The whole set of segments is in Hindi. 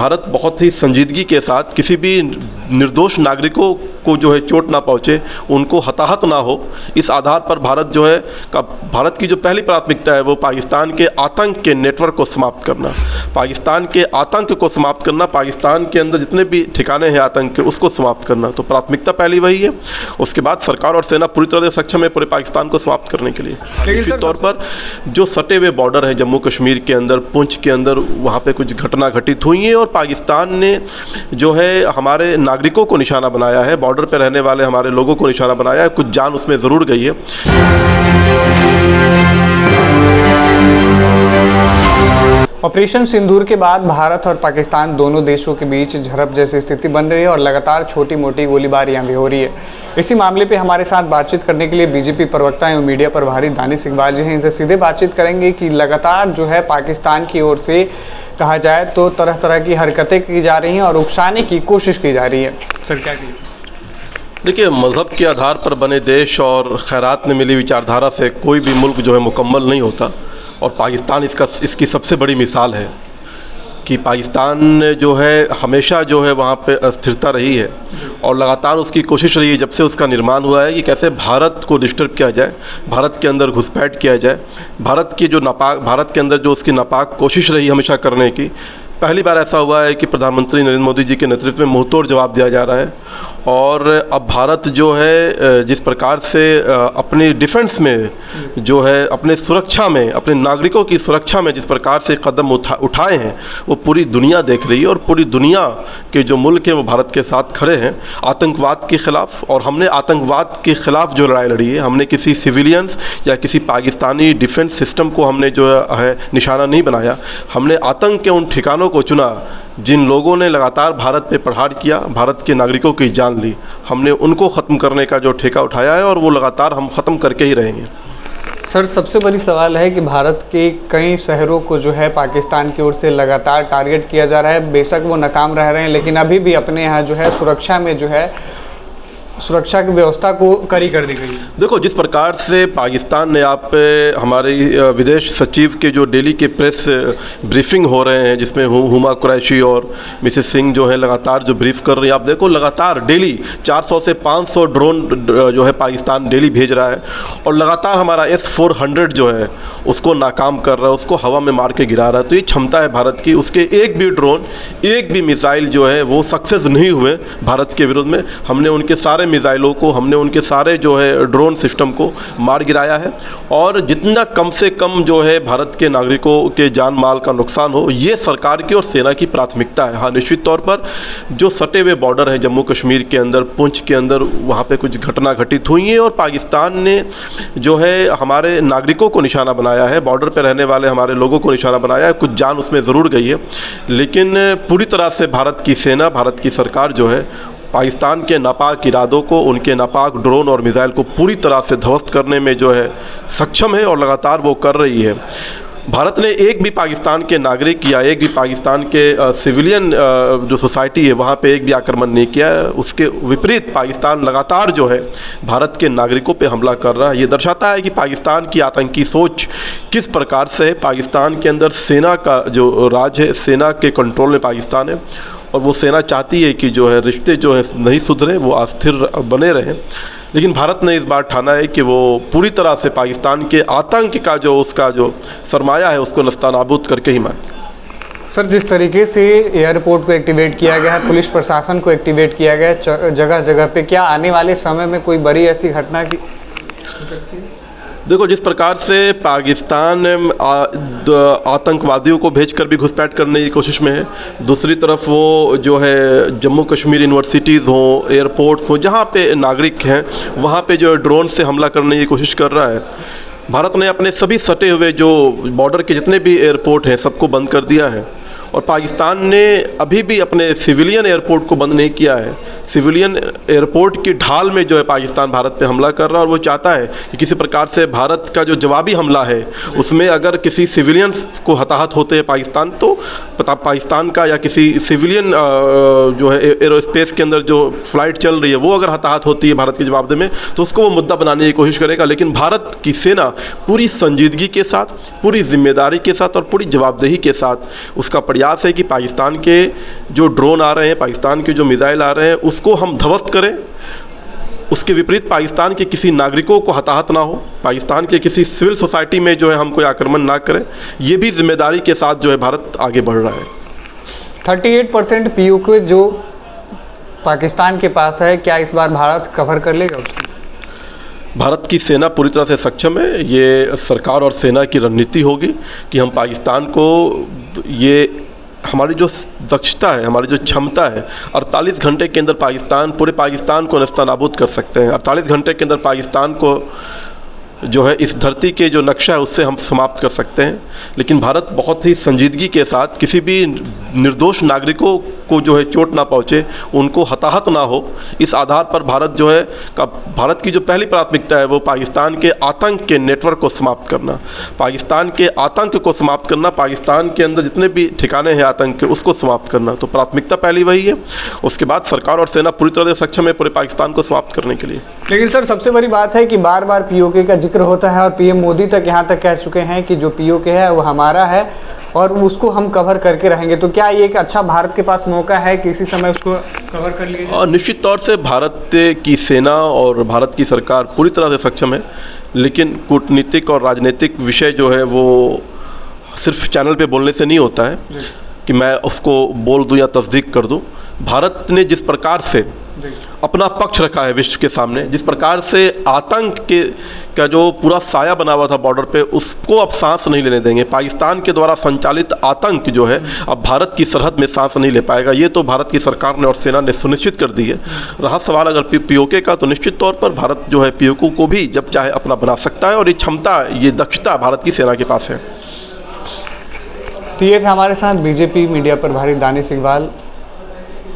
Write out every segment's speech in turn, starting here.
भारत बहुत ही संजीदगी के साथ किसी भी निर्दोष नागरिकों को जो है चोट ना पहुँचे, उनको हताहत ना हो, इस आधार पर भारत की जो पहली प्राथमिकता है वो पाकिस्तान के आतंक के नेटवर्क को समाप्त करना, पाकिस्तान के आतंक को समाप्त करना, पाकिस्तान के अंदर जितने भी ठिकाने हैं आतंक के उसको समाप्त करना। तो प्राथमिकता पहली वही है। उसके बाद सरकार और सेना पूरी तरह से सक्षम है पूरे पाकिस्तान को समाप्त करने के लिए। निश्चित तौर पर जो सटे हुए बॉर्डर है जम्मू कश्मीर के अंदर, पुंछ के अंदर, वहाँ पे कुछ घटना घटित हुई है और पाकिस्तान ने जो है हमारे नागरिकों को निशाना बनाया है, बॉर्डर पर रहने वाले हमारे लोगों को निशाना बनाया है, कुछ जान उसमें ज़रूर गई है। ऑपरेशन सिंदूर के बाद भारत और पाकिस्तान दोनों देशों के बीच झड़प जैसी स्थिति बन रही है और लगातार छोटी मोटी गोलीबारियां भी हो रही है। इसी मामले पे हमारे साथ बातचीत करने के लिए बीजेपी प्रवक्ता एवं मीडिया प्रभारी दानिश इकबाल जी हैं। इनसे सीधे बातचीत करेंगे कि लगातार जो है पाकिस्तान की ओर से कहा जाए तो तरह तरह की हरकतें की जा रही हैं और उकसाने की कोशिश की जा रही है। सर क्या कहिए? देखिए, मज़हब के आधार पर बने देश और खैरात में मिली विचारधारा से कोई भी मुल्क जो है मुकम्मल नहीं होता और पाकिस्तान इसकी सबसे बड़ी मिसाल है कि पाकिस्तान जो है हमेशा जो है वहाँ पे अस्थिरता रही है और लगातार उसकी कोशिश रही है जब से उसका निर्माण हुआ है कि कैसे भारत को डिस्टर्ब किया जाए, भारत के अंदर घुसपैठ किया जाए, भारत के अंदर जो उसकी नापाक कोशिश रही हमेशा करने की। पहली बार ऐसा हुआ है कि प्रधानमंत्री नरेंद्र मोदी जी के नेतृत्व में मुंहतोड़ जवाब दिया जा रहा है और अब भारत जो है जिस प्रकार से अपनी डिफेंस में जो है अपने सुरक्षा में, अपने नागरिकों की सुरक्षा में जिस प्रकार से कदम उठाए हैं वो पूरी दुनिया देख रही है और पूरी दुनिया के जो मुल्क हैं वो भारत के साथ खड़े हैं आतंकवाद के ख़िलाफ़। और हमने आतंकवाद के ख़िलाफ़ जो लड़ाई लड़ी है, हमने किसी सिविलियंस या किसी पाकिस्तानी डिफेंस सिस्टम को हमने जो है निशाना नहीं बनाया, हमने आतंक के उन ठिकानों को चुना जिन लोगों ने लगातार भारत पे प्रहार किया, भारत के नागरिकों की जान ली। हमने उनको ख़त्म करने का जो ठेका उठाया है और वो लगातार हम ख़त्म करके ही रहेंगे। सर, सबसे बड़ी सवाल है कि भारत के कई शहरों को जो है पाकिस्तान की ओर से लगातार टारगेट किया जा रहा है। बेशक वो नाकाम रह रहे हैं लेकिन अभी भी अपने यहाँ जो है सुरक्षा में जो है सुरक्षा की व्यवस्था को कड़ी कर दी गई है। देखो, जिस प्रकार से पाकिस्तान ने हमारे विदेश सचिव के जो डेली के प्रेस ब्रीफिंग हो रहे हैं जिसमें हुमा कुरैशी और मिसेस सिंह जो है लगातार जो ब्रीफ कर रही है, आप देखो लगातार डेली 400 से 500 ड्रोन जो है पाकिस्तान डेली भेज रहा है और लगातार हमारा S-400 जो है उसको नाकाम कर रहा है, उसको हवा में मार के गिरा रहा है। तो ये क्षमता है भारत की। उसके एक भी ड्रोन, एक भी मिसाइल जो है वो सक्सेस नहीं हुए भारत के विरुद्ध में। हमने उनके सारे मिसाइलों को, हमने उनके सारे जो है ड्रोन सिस्टम को मार गिराया है और जितना कम से कम जो है भारत के नागरिकों के जान माल का नुकसान हो, ये सरकार की और सेना की प्राथमिकता है। हाँ, निश्चित तौर पर जो सटे हुए बॉर्डर है जम्मू कश्मीर के अंदर, पुंछ के अंदर, वहाँ पे कुछ घटना घटित हुई है और पाकिस्तान ने जो है हमारे नागरिकों को निशाना बनाया है, बॉर्डर पर रहने वाले हमारे लोगों को निशाना बनाया है, कुछ जान उसमें ज़रूर गई है। लेकिन पूरी तरह से भारत की सेना, भारत की सरकार जो है पाकिस्तान के नापाक इरादों को, उनके नापाक ड्रोन और मिसाइल को पूरी तरह से ध्वस्त करने में जो है सक्षम है और लगातार वो कर रही है। भारत ने एक भी पाकिस्तान के नागरिक या एक भी पाकिस्तान के सिविलियन जो सोसाइटी है वहाँ पे एक भी आक्रमण नहीं किया है। उसके विपरीत पाकिस्तान लगातार जो है भारत के नागरिकों पे हमला कर रहा है। ये दर्शाता है कि पाकिस्तान की आतंकी सोच किस प्रकार से है। पाकिस्तान के अंदर सेना का जो राज है, सेना के कंट्रोल में पाकिस्तान है और वो सेना चाहती है कि जो है रिश्ते जो है नहीं सुधरे, वो अस्थिर बने रहें। लेकिन भारत ने इस बार ठाना है कि वो पूरी तरह से पाकिस्तान के आतंक का जो उसका जो सरमाया है उसको नस्तानाबूद करके ही मारे। सर, जिस तरीके से एयरपोर्ट को एक्टिवेट किया गया है, पुलिस प्रशासन को एक्टिवेट किया गया है जगह जगह पे, क्या आने वाले समय में कोई बड़ी ऐसी घटना की हो सकती है? देखो, जिस प्रकार से पाकिस्तान आतंकवादियों को भेजकर भी घुसपैठ करने की कोशिश में है, दूसरी तरफ वो जो है जम्मू कश्मीर यूनिवर्सिटीज़ हों, एयरपोर्ट्स हों, जहाँ पे नागरिक हैं वहाँ पे जो है ड्रोन से हमला करने की कोशिश कर रहा है। भारत ने अपने सभी सटे हुए जो बॉर्डर के जितने भी एयरपोर्ट हैं सबको बंद कर दिया है और पाकिस्तान ने अभी भी अपने सिविलियन एयरपोर्ट को बंद नहीं किया है। सिविलियन एयरपोर्ट की ढाल में जो है पाकिस्तान भारत पे हमला कर रहा है, और वो चाहता है कि किसी प्रकार से भारत का जो जवाबी हमला है उसमें अगर किसी सिविलियंस को हताहत होते हैं पाकिस्तान, तो पाकिस्तान का या किसी सिविलियन जो है एरोस्पेस के अंदर जो फ्लाइट चल रही है वो अगर हताहत होती है भारत के जवाब में, तो उसको वो मुद्दा बनाने की कोशिश करेगा। लेकिन भारत की सेना पूरी संजीदगी के साथ, पूरी जिम्मेदारी के साथ और पूरी जवाबदेही के साथ उसका प्रयास है कि पाकिस्तान के जो ड्रोन आ रहे हैं, पाकिस्तान के जो मिसाइल आ रहे हैं, उसको हम ध्वस्त करें। उसके विपरीत पाकिस्तान के किसी नागरिकों को हताहत ना हो, पाकिस्तान के किसी सिविल सोसाइटी में जो है हम कोई आक्रमण ना करें। ये भी जिम्मेदारी के साथ जो है भारत आगे बढ़ रहा है। 38% पीओके जो पाकिस्तान के पास है, क्या इस बार भारत कवर कर लेगा उसको? भारत की सेना पूरी तरह से सक्षम है। ये सरकार और सेना की रणनीति होगी कि हम पाकिस्तान को, ये हमारी जो दक्षता है, हमारी जो क्षमता है, 48 घंटे के अंदर पूरे पाकिस्तान को नेस्तनाबूद कर सकते हैं। 48 घंटे के अंदर पाकिस्तान को जो है इस धरती के जो नक्शा है उससे हम समाप्त कर सकते हैं। लेकिन भारत बहुत ही संजीदगी के साथ किसी भी निर्दोष नागरिकों को जो है चोट ना पहुँचे, उनको हताहत ना हो, इस आधार पर भारत की जो पहली प्राथमिकता है वो पाकिस्तान के आतंक के नेटवर्क को समाप्त करना, पाकिस्तान के आतंक को समाप्त करना, पाकिस्तान के अंदर जितने भी ठिकाने हैं आतंक के उसको समाप्त करना। तो प्राथमिकता पहली वही है। उसके बाद सरकार और सेना पूरी तरह से सक्षम है पूरे पाकिस्तान को समाप्त करने के लिए। लेकिन सर, सबसे बड़ी बात है कि बार बार पीओके का जिक्र होता है और पीएम मोदी तक यहाँ तक कह चुके हैं कि जो पीओके है वो हमारा है और उसको हम कवर करके रहेंगे। तो क्या ये एक अच्छा भारत के पास मौका है कि इसी समय उसको कवर कर लिया जाए? और निश्चित तौर से भारत की सेना और भारत की सरकार पूरी तरह से सक्षम है। लेकिन कूटनीतिक और राजनीतिक विषय जो है वो सिर्फ चैनल पे बोलने से नहीं होता है कि मैं उसको बोल दूं या तस्दीक कर दूं। भारत ने जिस प्रकार से अपना पक्ष रखा है विश्व के सामने, जिस प्रकार से आतंक का जो पूरा साया बना हुआ था बॉर्डर पे, उसको अब सांस नहीं लेने देंगे। पाकिस्तान के द्वारा संचालित आतंक जो है अब भारत की सरहद में सांस नहीं ले पाएगा। ये तो भारत की सरकार ने और सेना ने सुनिश्चित कर दी है। रहा सवाल अगर पीओके का, तो निश्चित तौर पर भारत जो है पीओके को भी जब चाहे अपना बना सकता है और ये क्षमता, ये दक्षता भारत की सेना के पास है। तो ये थे हमारे साथ बीजेपी मीडिया प्रभारी दानिश इकबाल,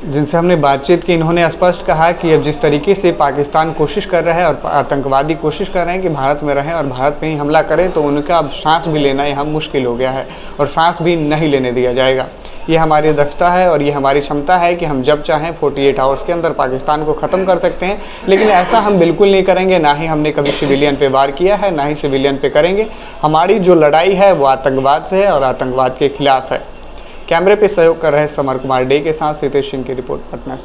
जिनसे हमने बातचीत की। इन्होंने स्पष्ट कहा कि अब जिस तरीके से पाकिस्तान कोशिश कर रहा है और आतंकवादी कोशिश कर रहे हैं कि भारत में रहें और भारत में ही हमला करें, तो उनका अब सांस भी लेना यहाँ मुश्किल हो गया है और सांस भी नहीं लेने दिया जाएगा। ये हमारी दक्षता है और ये हमारी क्षमता है कि हम जब चाहें 48 आवर्स के अंदर पाकिस्तान को ख़त्म कर सकते हैं। लेकिन ऐसा हम बिल्कुल नहीं करेंगे, ना ही हमने कभी सिविलियन पे वार किया है, ना ही सिविलियन पे करेंगे। हमारी जो लड़ाई है वो आतंकवाद से है और आतंकवाद के खिलाफ है। कैमरे पे सहयोग कर रहे समर कुमार डे के साथ सीतेश सिंह की रिपोर्ट पटना से।